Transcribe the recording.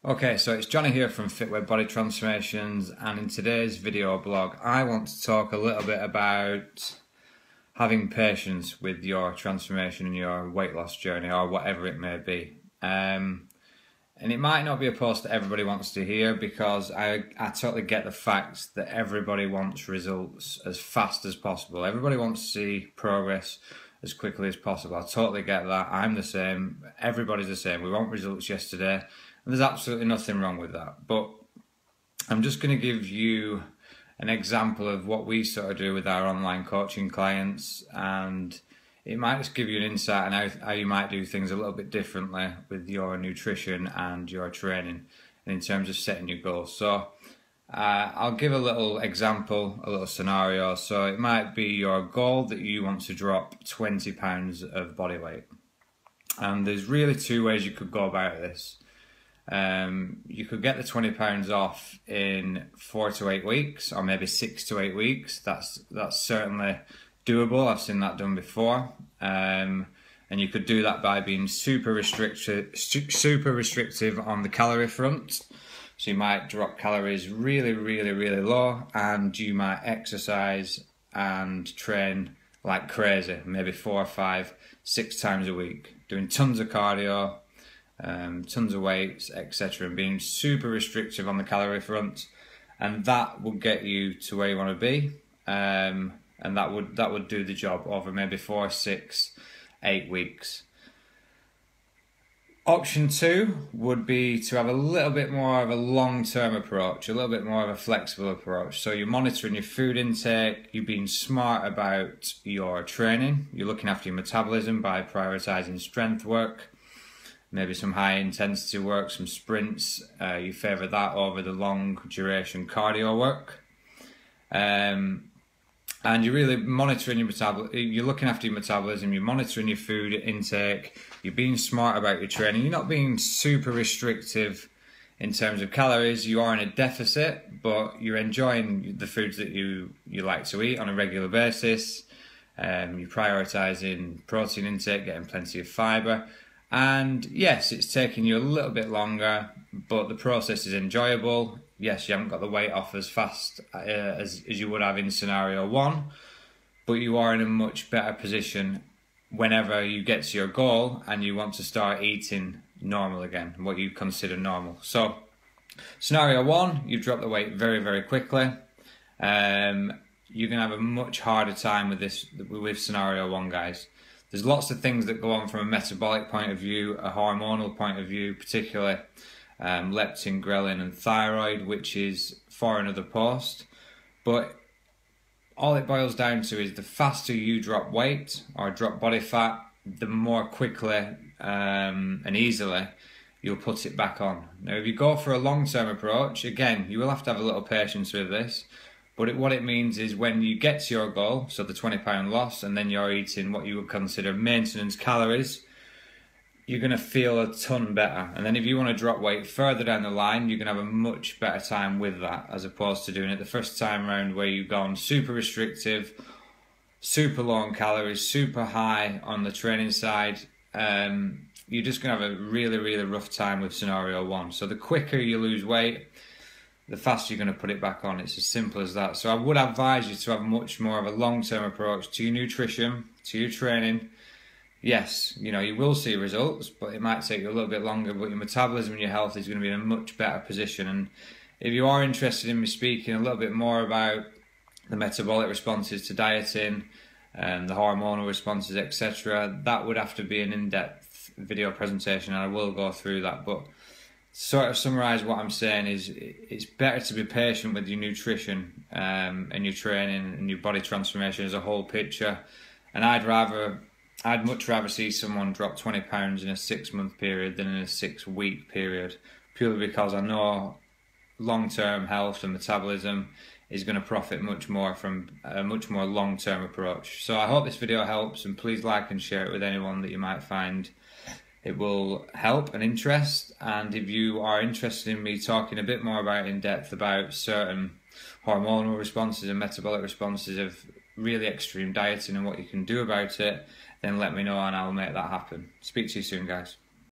Okay, so it's Johnny here from Fitway Body Transformations, and in today's video blog I want to talk a little bit about having patience with your transformation and your weight loss journey, or whatever it may be. And it might not be a post that everybody wants to hear, because I totally get the fact that everybody wants results as fast as possible. Everybody wants to see progress as quickly as possible. I totally get that. I'm the same. Everybody's the same. We want results yesterday. And there's absolutely nothing wrong with that. But I'm just going to give you an example of what we sort of do with our online coaching clients, and it might just give you an insight on how you might do things a little bit differently with your nutrition and your training, and in terms of setting your goals. So I'll give a little example, a little scenario. So it might be your goal that you want to drop 20 pounds of body weight. And there's really two ways you could go about this. You could get the 20 pounds off in 4 to 8 weeks, or maybe 6 to 8 weeks. That's certainly doable. I've seen that done before. And you could do that by being super restrictive on the calorie front. So you might drop calories really low, and you might exercise and train like crazy, maybe 4, 5, 6 times a week, doing tons of cardio, tons of weights, etc., and being super restrictive on the calorie front, and that will get you to where you want to be, and that would do the job over maybe 4, 6, 8 weeks. Option 2 would be to have a little bit more of a long-term approach, a little bit more of a flexible approach. So you're monitoring your food intake, you're being smart about your training, you're looking after your metabolism by prioritising strength work, maybe some high intensity work, some sprints. You favour that over the long duration cardio work. And you're really monitoring your metabolism, you're looking after your metabolism, you're monitoring your food intake, you're being smart about your training, you're not being super restrictive in terms of calories. You are in a deficit, but you're enjoying the foods that you like to eat on a regular basis. You're prioritising protein intake, getting plenty of fibre. And yes, it's taking you a little bit longer, but the process is enjoyable. Yes, you haven't got the weight off as fast as you would have in scenario 1, but you are in a much better position whenever you get to your goal and you want to start eating normal again, what you consider normal. So scenario 1, you drop the weight very quickly. You're going to have a much harder time with scenario 1, guys. There's lots of things that go on from a metabolic point of view, a hormonal point of view, particularly leptin, ghrelin and thyroid, which is for another post. But all it boils down to is the faster you drop weight or drop body fat, the more quickly and easily you'll put it back on. Now, if you go for a long-term approach, again, you will have to have a little patience with this. But what it means is when you get to your goal, so the 20 pound loss, and then you're eating what you would consider maintenance calories, you're going to feel a ton better. And then if you want to drop weight further down the line, you're going to have a much better time with that, as opposed to doing it the first time around where you've gone super restrictive, super low on calories, super high on the training side. You're just going to have a really rough time with scenario 1. So the quicker you lose weight, the faster you're going to put it back on. It's as simple as that. So I would advise you to have much more of a long-term approach to your nutrition, to your training. Yes, you will see results, but it might take you a little bit longer, but your metabolism and your health is going to be in a much better position. And if you are interested in me speaking a little bit more about the metabolic responses to dieting and the hormonal responses, etc., that would have to be an in-depth video presentation, and I will go through that. But sort of summarise what I'm saying is, it's better to be patient with your nutrition and your training and your body transformation as a whole picture. And I'd much rather see someone drop 20 pounds in a 6-month period than in a 6-week period, purely because I know long-term health and metabolism is going to profit much more from a much more long-term approach. So I hope this video helps, and please like and share it with anyone that you might find it will help and interest. And if you are interested in me talking a bit more about in depth about certain hormonal responses and metabolic responses of really extreme dieting and what you can do about it, then let me know and I'll make that happen. Speak to you soon, guys.